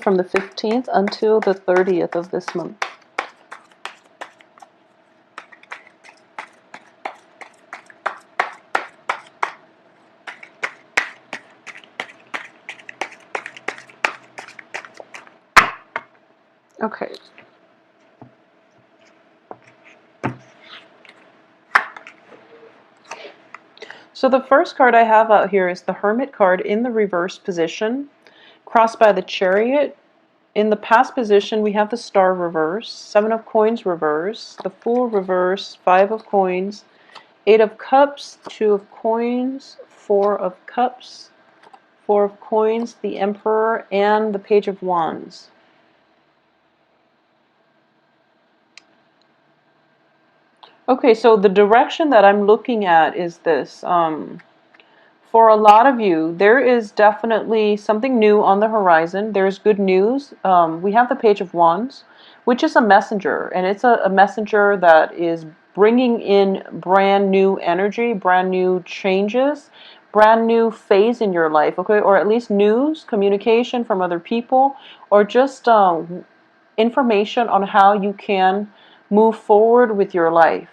from the 15th until the 30th of this month. Okay. So the first card I have out here is the Hermit card in the reverse position, crossed by the Chariot. In the past position, we have the Star reverse, Seven of Coins reverse, the Fool reverse, Five of Coins, Eight of Cups, Two of Coins, Four of Cups, Four of Coins, the Emperor, and the Page of Wands. Okay, so the direction that I'm looking at is this. For a lot of you, there is definitely something new on the horizon. There's good news. We have the Page of Wands, which is a messenger, and it's a messenger that is bringing in brand new energy, brand new changes, brand new phase in your life, okay? Or at least news, communication from other people, or just information on how you can move forward with your life.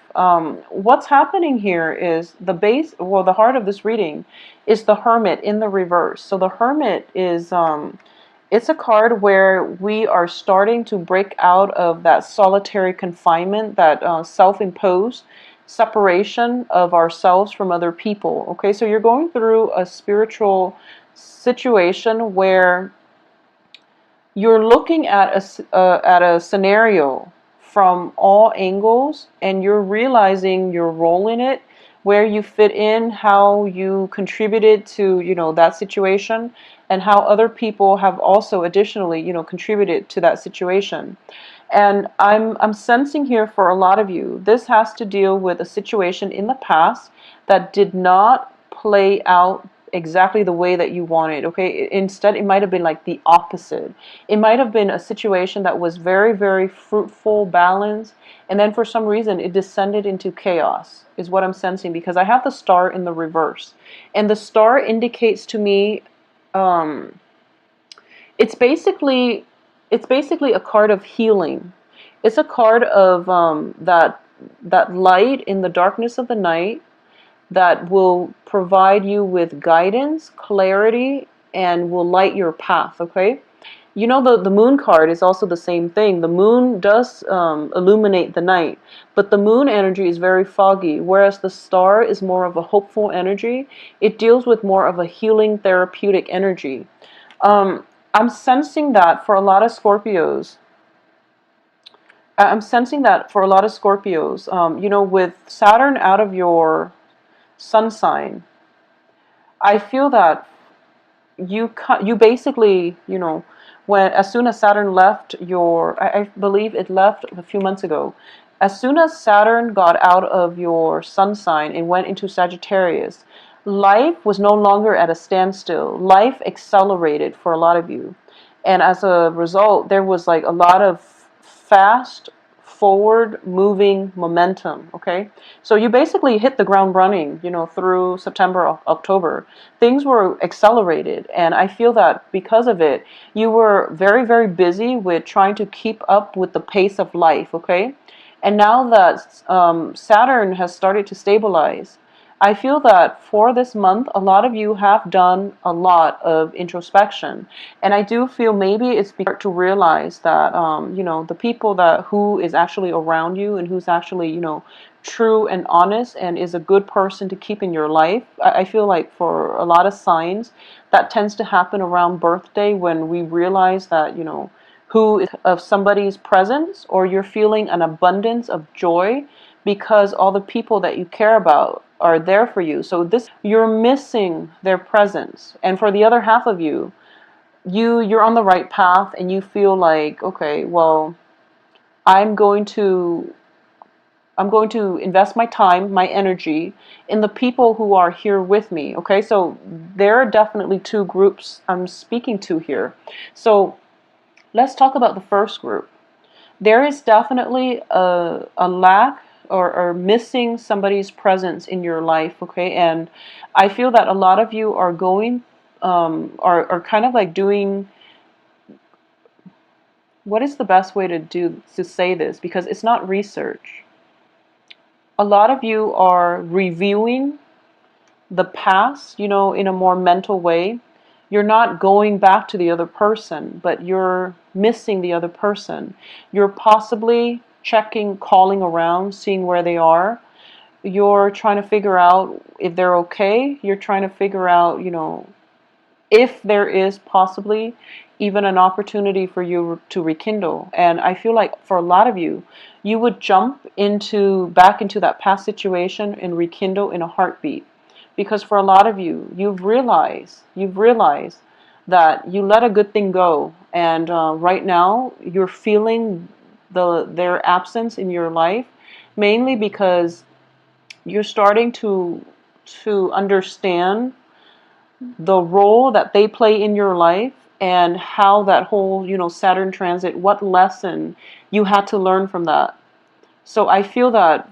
What's happening here is the heart of this reading is the Hermit in the reverse. So the Hermit is, it's a card where we are starting to break out of that solitary confinement, that self-imposed separation of ourselves from other people. Okay, so you're going through a spiritual situation where you're looking at a scenario from all angles, and you're realizing your role in it, where you fit in, how you contributed to, that situation, and how other people have also additionally, contributed to that situation. And I'm sensing here for a lot of you, this has to deal with a situation in the past that did not play out exactly the way that you wanted. Okay, instead it might have been like the opposite. It might have been a situation that was very, very fruitful, balanced, and then for some reason it descended into chaos, is what I'm sensing, because I have the Star in the reverse, and the Star indicates to me, it's basically a card of healing. It's a card of that light in the darkness of the night that will provide you with guidance, clarity, and will light your path, okay? The Moon card is also the same thing. The moon does illuminate the night, but the moon energy is very foggy, whereas the Star is more of a hopeful energy. It deals with more of a healing, therapeutic energy. I'm sensing that for a lot of Scorpios. With Saturn out of your sun sign, I feel that you basically, when as soon as Saturn left I believe it left a few months ago. As soon as Saturn got out of your sun sign and went into Sagittarius, life was no longer at a standstill. Life accelerated for a lot of you. And as a result, there was like a lot of fast forward moving momentum. Okay, so you basically hit the ground running, through September, October. Things were accelerated, and I feel that because of it, you were very, very busy with trying to keep up with the pace of life. Okay, and now that Saturn has started to stabilize, I feel that for this month, a lot of you have done a lot of introspection. And I do feel maybe it's because to realize that, the people who is actually around you and who's actually, true and honest and is a good person to keep in your life. I feel like for a lot of signs, that tends to happen around birthday, when we realize that, who is of somebody's presence, or you're feeling an abundance of joy because all the people that you care about are there for you. So you're missing their presence. And for the other half of you, you're on the right path, and you feel like, okay, well, I'm going to invest my time, my energy in the people who are here with me. Okay, so there are definitely two groups I'm speaking to here. So let's talk about the first group. There is definitely a lack or missing somebody's presence in your life, okay? And I feel that a lot of you are going, are kind of like doing what is the best way to say this? Because it's not research. A lot of you are reviewing the past, in a more mental way. You're not going back to the other person, but you're missing the other person. You're possibly checking, calling around, seeing where they are. You're trying to figure out if they're okay. You're trying to figure out, if there is possibly even an opportunity for you to rekindle. And I feel like for a lot of you, you would jump back into that past situation and rekindle in a heartbeat. Because for a lot of you, you've realized that you let a good thing go, and right now you're feeling their absence in your life, mainly because you're starting to understand the role that they play in your life, and how that whole, Saturn transit, what lesson you had to learn from that. So I feel that,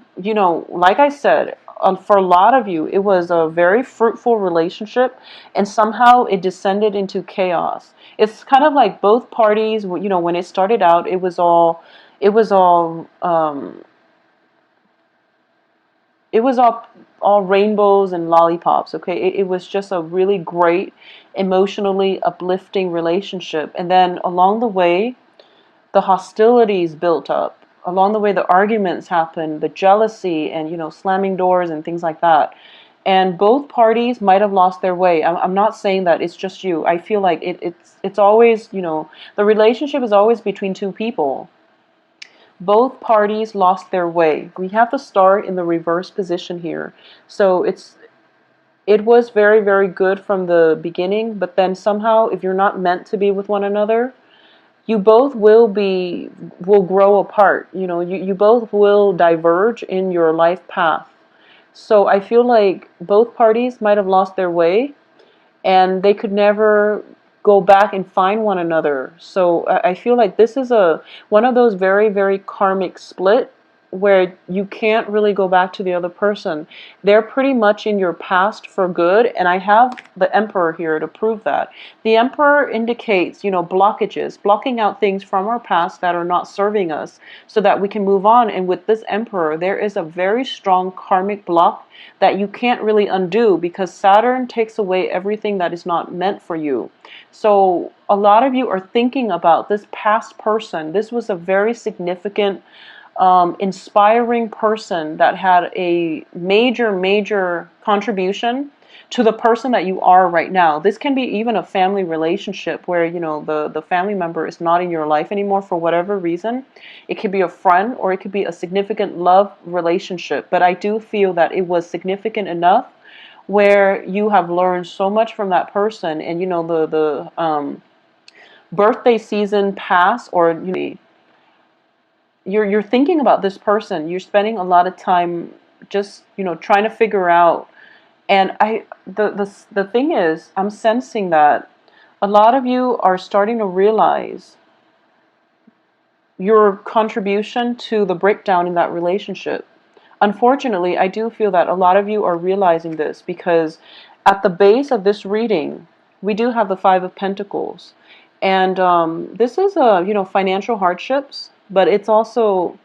like I said, for a lot of you, it was a very fruitful relationship, and somehow it descended into chaos. It's kind of like both parties, when it started out, it was all rainbows and lollipops. Okay, it was just a really great, emotionally uplifting relationship, and then along the way, the hostilities built up. Along the way, the arguments happened, the jealousy, and slamming doors and things like that. And both parties might have lost their way. I'm not saying that it's just you. I feel like it's always, the relationship is always between two people. Both parties lost their way. We have the star in the reverse position here. So it was very, very good from the beginning, but then somehow, if you're not meant to be with one another, you both will grow apart. You both will diverge in your life path. So I feel like both parties might have lost their way, and they could never go back and find one another. So I feel like this is one of those very, very karmic split, where you can't really go back to the other person. They're pretty much in your past for good, and I have the Emperor here to prove that. The Emperor indicates, blockages, blocking out things from our past that are not serving us, so that we can move on. And with this Emperor, there is a very strong karmic block that you can't really undo, because Saturn takes away everything that is not meant for you. So a lot of you are thinking about this past person. This was a very significant, inspiring person that had a major, major contribution to the person that you are right now. This can be even a family relationship where, the family member is not in your life anymore for whatever reason. It could be a friend, or it could be a significant love relationship. But I do feel that it was significant enough where you have learned so much from that person, and the birthday season pass, or you're thinking about this person. You're spending a lot of time just trying to figure out. And the thing is, I'm sensing that a lot of you are starting to realize your contribution to the breakdown in that relationship. Unfortunately, I do feel that a lot of you are realizing this, because at the base of this reading, we do have the Five of Pentacles. And this is financial hardships, but it's also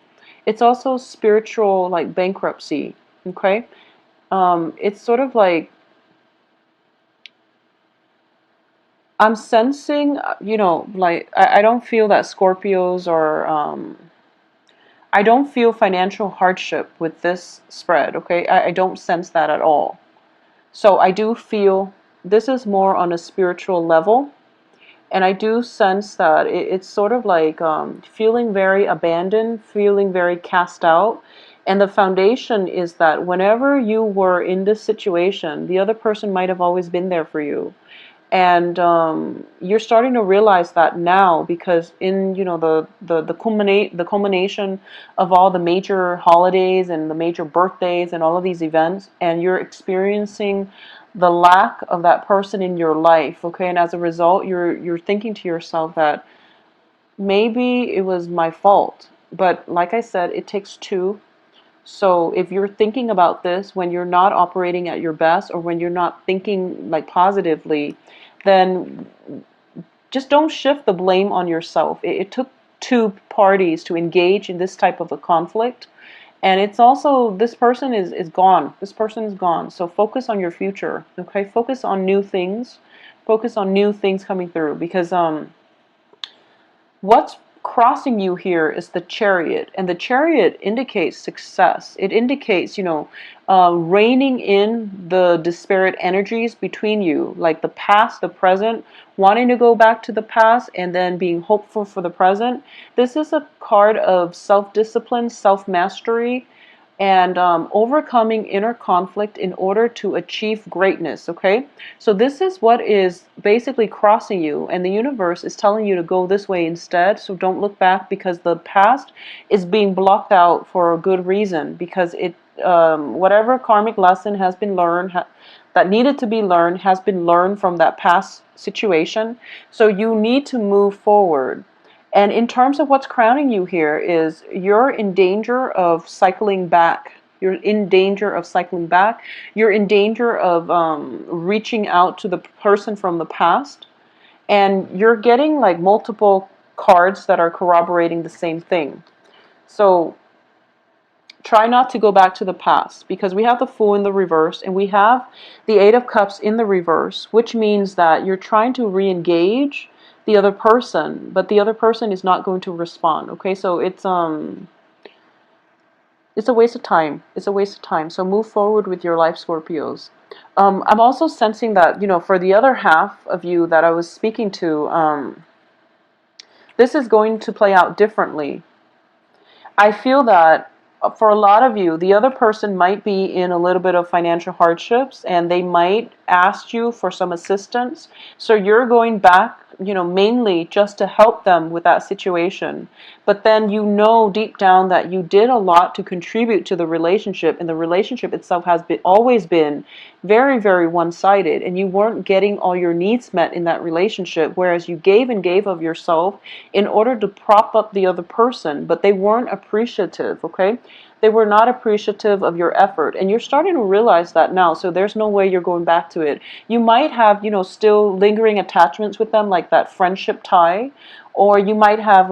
spiritual, like bankruptcy. Okay, it's sort of like, I'm sensing, like I don't feel that Scorpios are. I don't feel financial hardship with this spread. Okay, I don't sense that at all. So I do feel this is more on a spiritual level. And I do sense that it's sort of like feeling very abandoned, feeling very cast out. And the foundation is that whenever you were in this situation, the other person might have always been there for you. And you're starting to realize that now, because in the culmination of all the major holidays and the major birthdays and all of these events, and you're experiencing the lack of that person in your life. Okay, and as a result, you're thinking to yourself that maybe it was my fault. But like I said, it takes two. So if you're thinking about this when you're not operating at your best, or when you're not thinking like positively, then just don't shift the blame on yourself. It took two parties to engage in this type of a conflict. And it's also, this person is gone. This person is gone. So focus on your future, okay? Focus on new things. Focus on new things coming through, because what's crossing you here is the Chariot, and the Chariot indicates success. It indicates, reining in the disparate energies between you, like the past, the present, wanting to go back to the past, and then being hopeful for the present. This is a card of self-discipline, self-mastery, and overcoming inner conflict in order to achieve greatness, okay? So this is what is basically crossing you, and the universe is telling you to go this way instead. So don't look back, because the past is being blocked out for a good reason, because it whatever karmic lesson has been learned, that needed to be learned, has been learned from that past situation. So you need to move forward. And in terms of what's crowning you here is, you're in danger of cycling back. You're in danger of cycling back. You're in danger of reaching out to the person from the past. And you're getting like multiple cards that are corroborating the same thing. So try not to go back to the past, because we have the Fool in the reverse and we have the Eight of Cups in the reverse, which means that you're trying to re-engage the other person, but the other person is not going to respond. Okay, so it's a waste of time. It's a waste of time. So move forward with your life, Scorpios. I'm also sensing that, for the other half of you that I was speaking to, this is going to play out differently. I feel that for a lot of you, the other person might be in a little bit of financial hardships, and they might ask you for some assistance. So you're going back, mainly just to help them with that situation. But then deep down that you did a lot to contribute to the relationship, and the relationship itself has always been very, very one-sided, and you weren't getting all your needs met in that relationship, whereas you gave and gave of yourself in order to prop up the other person, but they weren't appreciative, okay? They were not appreciative of your effort, and you're starting to realize that now, so there's no way you're going back to it. You might have, still lingering attachments with them, like that friendship tie, or you might have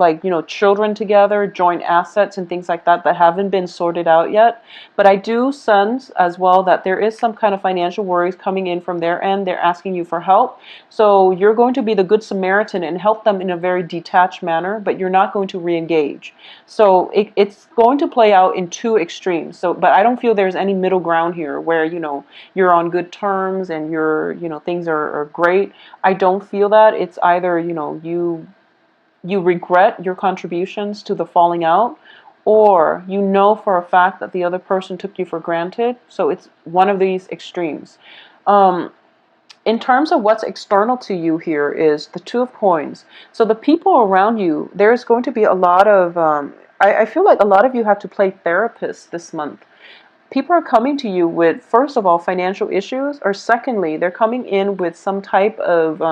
children together, joint assets and things like that haven't been sorted out yet. But I do sense as well that there is some kind of financial worries coming in from their end. They're asking you for help. So you're going to be the good Samaritan and help them in a very detached manner, but you're not going to re-engage. So it's going to play out in two extremes. So, but I don't feel there's any middle ground here where, you're on good terms and things are great. I don't feel that. It's either, you regret your contributions to the falling out, or for a fact that the other person took you for granted. So it's one of these extremes. In terms of what's external to you here is the Two of Coins. So the people around you, there's going to be a lot of, I feel like a lot of you have to play therapist this month. People are coming to you with, first of all, financial issues, or secondly, they're coming in with some type of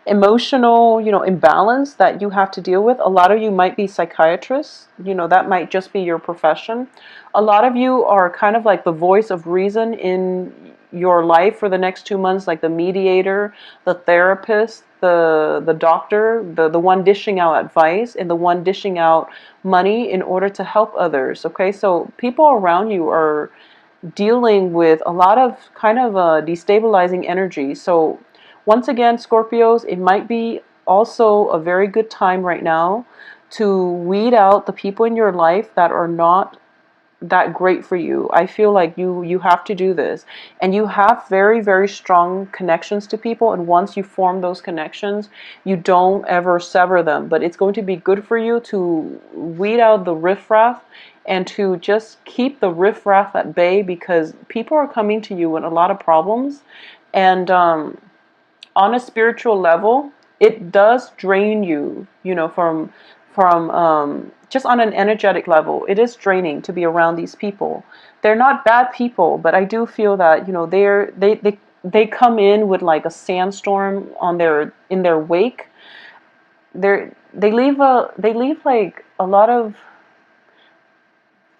emotional, imbalance that you have to deal with. A lot of you might be psychiatrists, that might just be your profession. A lot of you are kind of like the voice of reason in your life for the next 2 months, like the mediator, the therapist, the doctor, the one dishing out advice, and the one dishing out money in order to help others. Okay, so people around you are dealing with a lot of kind of destabilizing energy. So once again, Scorpios, it might be also a very good time right now to weed out the people in your life that are not that great for you. I feel like you have to do this, and you have very, very strong connections to people, and once you form those connections, you don't ever sever them. But it's going to be good for you to weed out the riffraff and to just keep the riffraff at bay, because people are coming to you with a lot of problems, and on a spiritual level, it does drain you, from just on an energetic level. It is draining to be around these people. They're not bad people, but I do feel that, they come in with like a sandstorm in their wake. They leave like a lot of,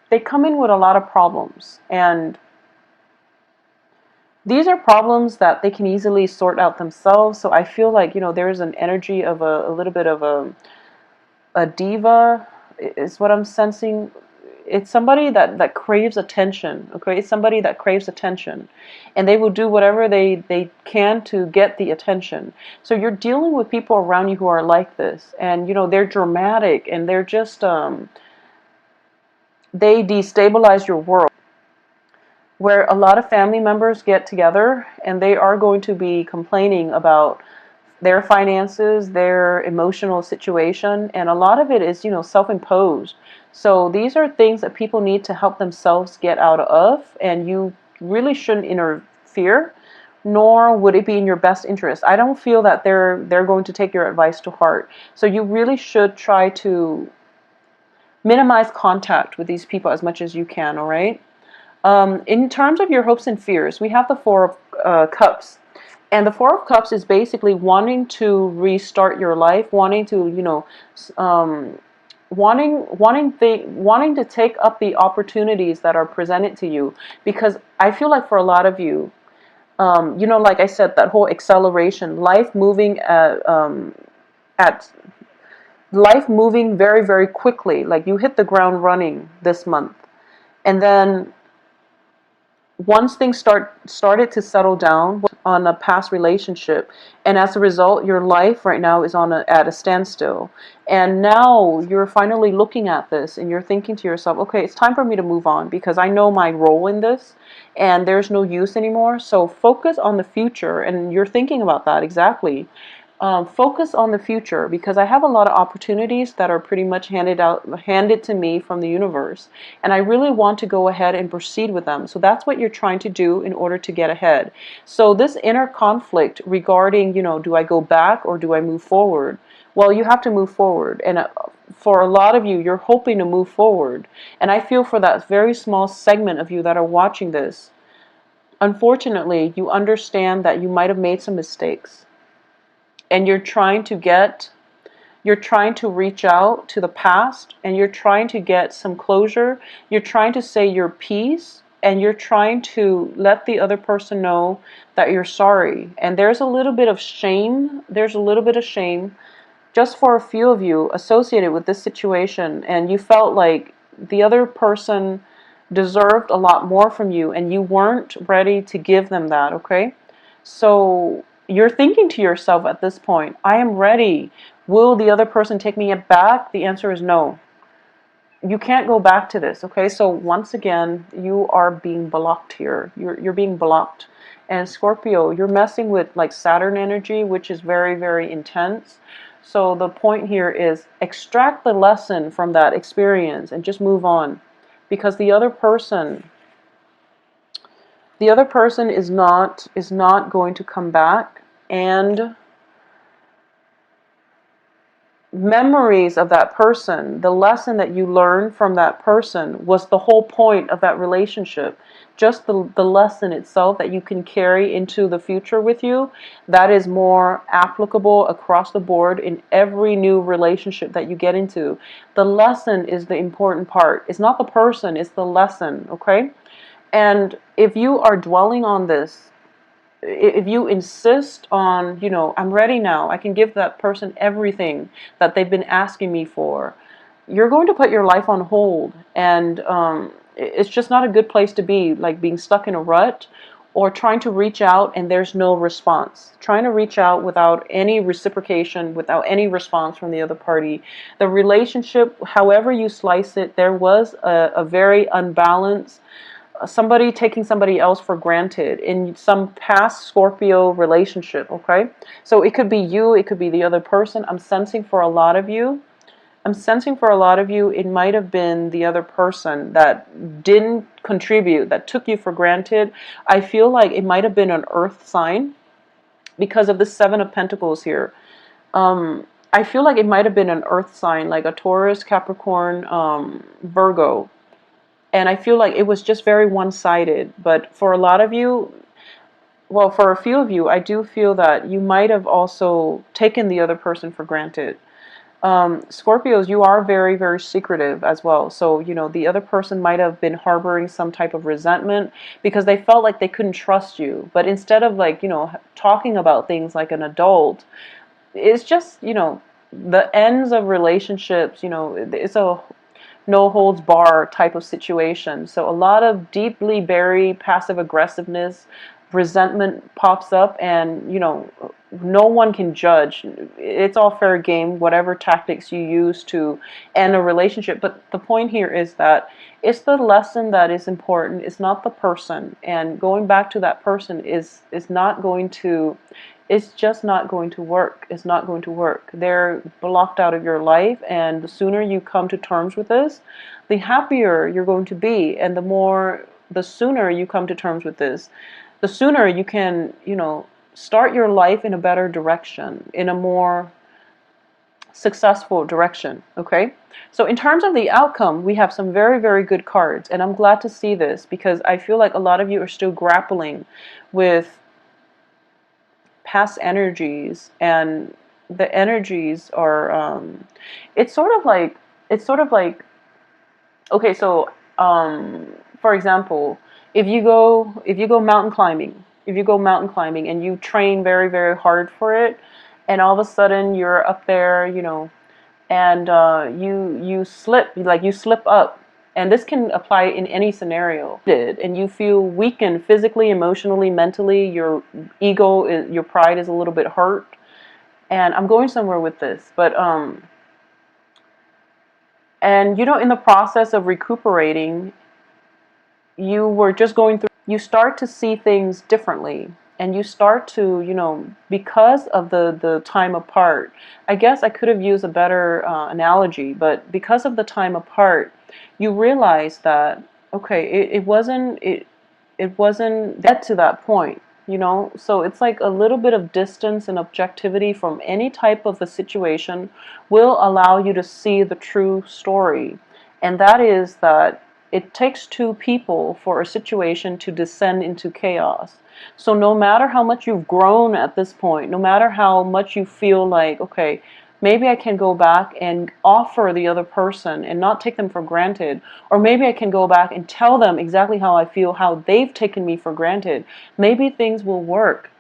they come in with a lot of problems, and these are problems that they can easily sort out themselves. So I feel like, there's an energy of a little bit of a diva is what I'm sensing. It's somebody that craves attention. Okay, it's somebody that craves attention, and they will do whatever they can to get the attention. So you're dealing with people around you who are like this, and they're dramatic, and they're just they destabilize your world. Where a lot of family members get together and they are going to be complaining about their finances, their emotional situation, and a lot of it is, self-imposed. So these are things that people need to help themselves get out of, and you really shouldn't interfere, nor would it be in your best interest. I don't feel that they're going to take your advice to heart. So you really should try to minimize contact with these people as much as you can, all right? In terms of your hopes and fears, we have the Four of Cups. And the Four of Cups is basically wanting to restart your life, wanting to, wanting to take up the opportunities that are presented to you. Because I feel like for a lot of you, like I said, that whole acceleration, at life moving very, very quickly. Like you hit the ground running this month, and then once things started to settle down on a past relationship, and as a result your life right now is at a standstill, and now you're finally looking at this and you're thinking to yourself, okay, it's time for me to move on because I know my role in this and there's no use anymore. So focus on the future, and you're thinking about that exactly. Focus on the future, because I have a lot of opportunities that are pretty much handed to me from the universe, and I really want to go ahead and proceed with them. So that's what you're trying to do in order to get ahead. So this inner conflict regarding, do I go back or do I move forward? Well, you have to move forward, and for a lot of you, you're hoping to move forward, and I feel for that very small segment of you that are watching this, unfortunately, you understand that you might have made some mistakes, and you're trying to reach out to the past, and you're trying to get some closure. You're trying to say your piece, and you're trying to let the other person know that you're sorry. And there's a little bit of shame. There's a little bit of shame just for a few of you associated with this situation, and you felt like the other person deserved a lot more from you, and you weren't ready to give them that, okay? So you're thinking to yourself at this point, I am ready. Will the other person take me back? The answer is no. You can't go back to this, okay? So once again, you are being blocked here. You're being blocked. And Scorpio, you're messing with like Saturn energy, which is very, very intense. So the point here is extract the lesson from that experience and just move on. Because the other person is not going to come back, and memories of that person, the lesson that you learned from that person was the whole point of that relationship. Just the lesson itself that you can carry into the future with you, that is more applicable across the board in every new relationship that you get into. The lesson is the important part. It's not the person, it's the lesson, okay? And if you are dwelling on this, if you insist on, I'm ready now, I can give that person everything that they've been asking me for, you're going to put your life on hold. And it's just not a good place to be, like being stuck in a rut or trying to reach out and there's no response. Trying to reach out without any reciprocation, without any response from the other party. The relationship, however you slice it, there was a very unbalanced, somebody taking somebody else for granted in some past Scorpio relationship, okay? So it could be you, it could be the other person. I'm sensing for a lot of you, it might have been the other person that didn't contribute, that took you for granted. I feel like it might have been an earth sign because of the Seven of Pentacles here. I feel like it might have been an earth sign, like a Taurus, Capricorn, Virgo. And I feel like it was just very one-sided. But for a lot of you, well, for a few of you, I do feel that you might have also taken the other person for granted. Scorpios, you are very, very secretive as well. So, the other person might have been harboring some type of resentment because they felt like they couldn't trust you. But instead of talking about things like an adult, it's just, the ends of relationships, it's a no holds bar type of situation. So a lot of deeply buried passive aggressiveness, resentment pops up, and no one can judge. It's all fair game, whatever tactics you use to end a relationship. But the point here is that it's the lesson that is important. It's not the person, and going back to that person is not going to. It's just not going to work. It's not going to work. They're blocked out of your life, and the sooner you come to terms with this, the happier you're going to be, and the sooner you come to terms with this, the sooner you can, start your life in a better direction, in a more successful direction. Okay, so in terms of the outcome, we have some very, very good cards, and I'm glad to see this because I feel like a lot of you are still grappling with past energies, and the energies are it's sort of like okay, so for example, if you go mountain climbing and you train very, very hard for it, and all of a sudden you're up there, and you slip up, and this can apply in any scenario, and you feel weakened physically, emotionally, mentally, your your pride is a little bit hurt, and I'm going somewhere with this, but and in the process of recuperating, you were just going through, you start to see things differently, and you start to, because of the time apart. I guess I could have used a better analogy, but because of the time apart, you realize that, okay, it wasn't get to that point, so it's like a little bit of distance and objectivity from any type of a situation will allow you to see the true story, and that is that it takes two people for a situation to descend into chaos. So no matter how much you've grown at this point, no matter how much you feel like, okay, maybe I can go back and offer the other person and not take them for granted, or maybe I can go back and tell them exactly how I feel, how they've taken me for granted, maybe things will work.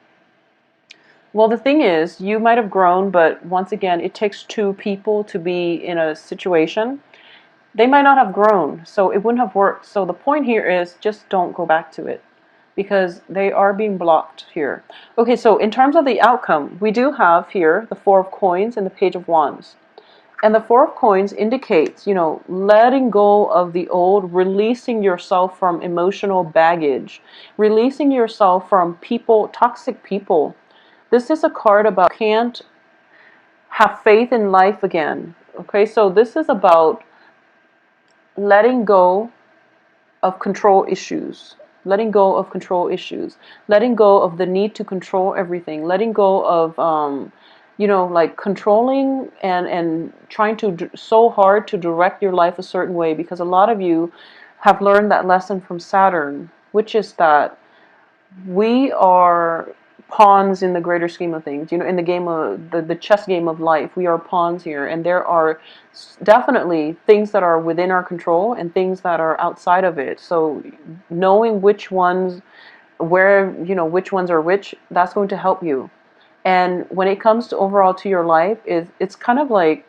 Well, the thing is, you might have grown, but once again, it takes two people to be in a situation. They might not have grown, so it wouldn't have worked. So the point here is just don't go back to it, because they are being blocked here. Okay, so in terms of the outcome, we do have here the Four of Coins and the Page of Wands. And the Four of Coins indicates, letting go of the old, releasing yourself from emotional baggage, releasing yourself from people, toxic people. This is a card about can't have faith in life again. Okay, so this is about letting go of control issues, letting go of control issues, letting go of the need to control everything, letting go of, like controlling and trying to so hard to direct your life a certain way, because a lot of you have learned that lesson from Saturn, which is that we are pawns in the greater scheme of things. In the game of the chess game of life, we are pawns here, and there are definitely things that are within our control and things that are outside of it. So knowing which ones, which ones are which, that's going to help you. And when it comes to overall to your life, it's kind of like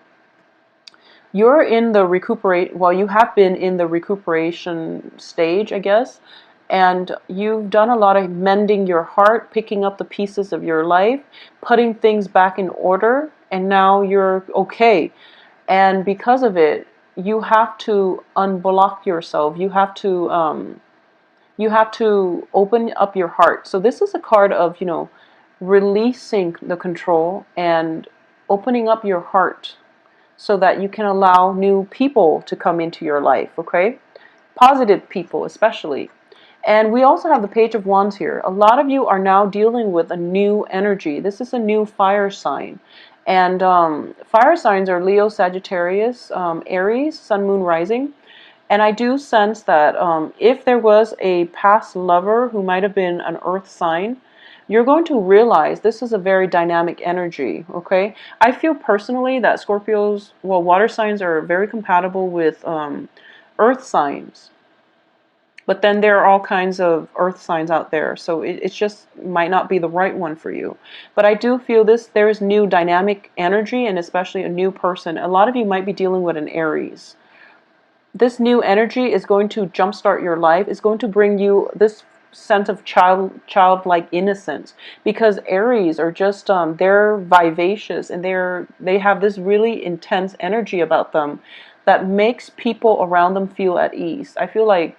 you're in the you have been in the recuperation stage, I guess. And you've done a lot of mending your heart, picking up the pieces of your life, putting things back in order, and now you're okay. And because of it, you have to unblock yourself. You have to open up your heart. So this is a card of, releasing the control and opening up your heart so that you can allow new people to come into your life, okay? Positive people especially. And we also have the Page of Wands here. A lot of you are now dealing with a new energy. This is a new fire sign. And fire signs are Leo, Sagittarius, Aries, Sun, Moon, Rising. And I do sense that if there was a past lover who might have been an earth sign, you're going to realize this is a very dynamic energy, okay? I feel personally that water signs are very compatible with earth signs. But then there are all kinds of earth signs out there, so it just might not be the right one for you. But I do feel there's new dynamic energy, and especially a new person. A lot of you might be dealing with an Aries. This new energy is going to jumpstart your life. It's going to bring you this sense of childlike innocence, because Aries are just they're vivacious, and they have this really intense energy about them that makes people around them feel at ease. I feel like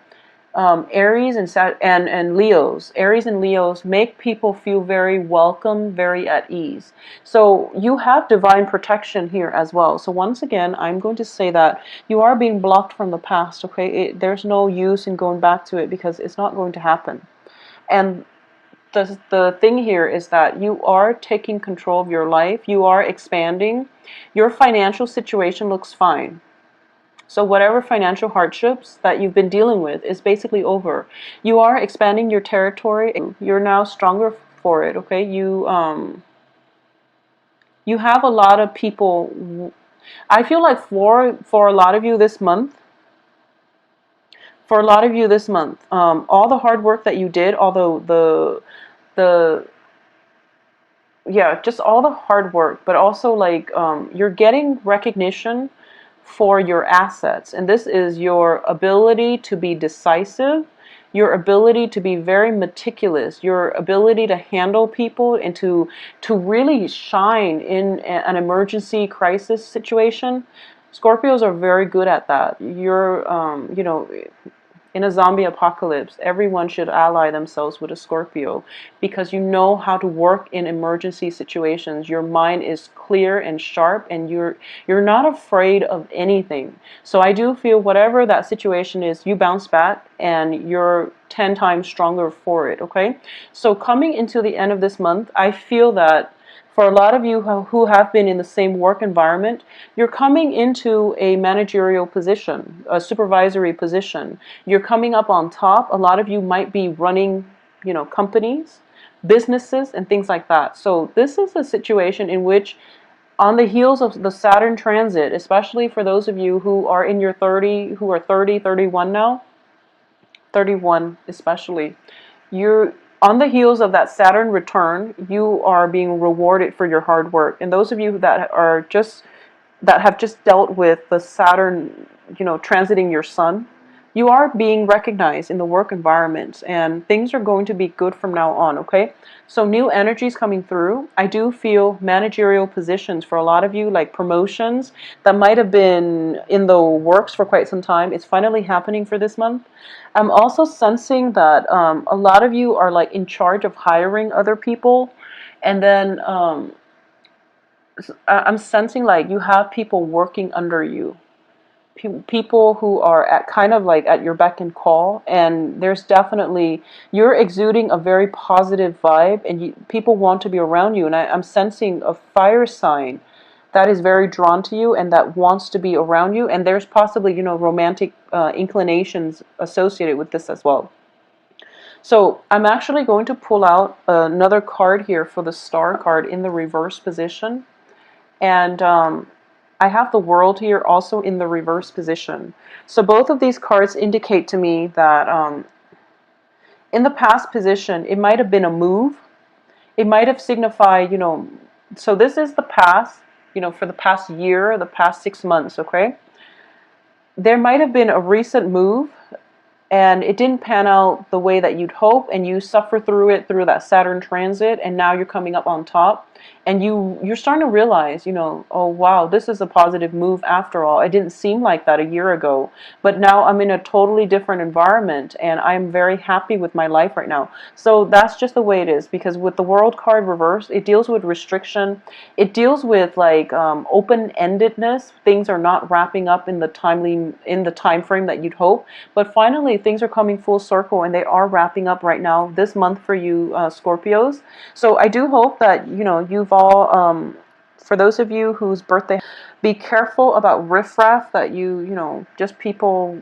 Aries and Leos. Aries and Leos make people feel very welcome, very at ease. So you have divine protection here as well. So once again, I'm going to say that you are being blocked from the past. Okay, there's no use in going back to it because it's not going to happen. And the thing here is that you are taking control of your life. You are expanding. Your financial situation looks fine. So whatever financial hardships that you've been dealing with is basically over. You are expanding your territory. You're now stronger for it, okay? You have a lot of people. I feel like for a lot of you this month, all the hard work that you did, although the yeah, just all the hard work, but also like you're getting recognition for your assets. And this is your ability to be decisive, your ability to be very meticulous, your ability to handle people and to really shine in an emergency crisis situation. Scorpios are very good at that. You're, in a zombie apocalypse, everyone should ally themselves with a Scorpio, because you know how to work in emergency situations. Your mind is clear and sharp, and you're not afraid of anything. So I do feel whatever that situation is, you bounce back and you're 10 times stronger for it, okay? So coming into the end of this month, I feel that for a lot of you who have been in the same work environment, you're coming into a managerial position, a supervisory position. You're coming up on top. A lot of you might be running, companies, businesses, and things like that. So this is a situation in which, on the heels of the Saturn transit, especially for those of you who are in your 30, who are 30, 31 now, 31 especially, you're on the heels of that Saturn return, you are being rewarded for your hard work. And those of you that have just dealt with the Saturn, transiting your sun, you are being recognized in the work environment, and things are going to be good from now on, okay? So new energies coming through. I do feel managerial positions for a lot of you, like promotions that might have been in the works for quite some time. It's finally happening for this month. I'm also sensing that a lot of you are like in charge of hiring other people, and then I'm sensing like you have people working under you, people who are at kind of like at your beck and call, and there's definitely, you're exuding a very positive vibe, and people want to be around you. And I'm sensing a fire sign that is very drawn to you and that wants to be around you, and there's possibly romantic inclinations associated with this as well. So I'm actually going to pull out another card here for the star card in the reverse position. And I have the World here also in the reverse position. So both of these cards indicate to me that in the past position, it might have been a move. It might have signified, so this is the past, for the past year, the past 6 months, okay? There might have been a recent move, and it didn't pan out the way that you'd hope, and you suffer through it through that Saturn transit, and now you're coming up on top, and you're starting to realize, oh wow, this is a positive move after all. It didn't seem like that a year ago, but now I'm in a totally different environment, and I'm very happy with my life right now. So that's just the way it is, because with the World card reversed, it deals with restriction. It deals with like open-endedness. Things are not wrapping up in the time frame that you'd hope, but finally things are coming full circle, and they are wrapping up right now this month for you Scorpios. So I do hope that you've all for those of you whose birthday, be careful about riffraff, that just people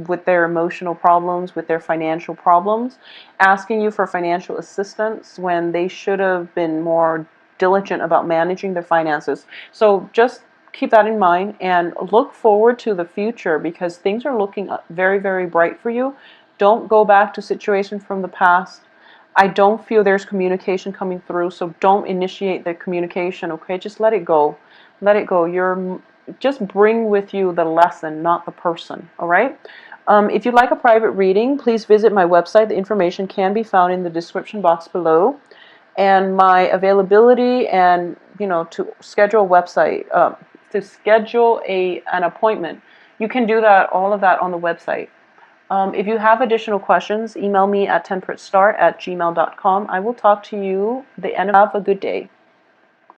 with their emotional problems, with their financial problems, asking you for financial assistance when they should have been more diligent about managing their finances. So just keep that in mind and look forward to the future, because things are looking very, very bright for you. Don't go back to situations from the past. I don't feel there's communication coming through, so don't initiate the communication, okay? Just let it go. Let it go. Just bring with you the lesson, not the person, all right? If you'd like a private reading, please visit my website. The information can be found in the description box below. And my availability and, to schedule a website, to schedule an appointment, you can do that, all of that on the website. If you have additional questions, email me at temperatestart@gmail.com. I will talk to you the end. Have a good day.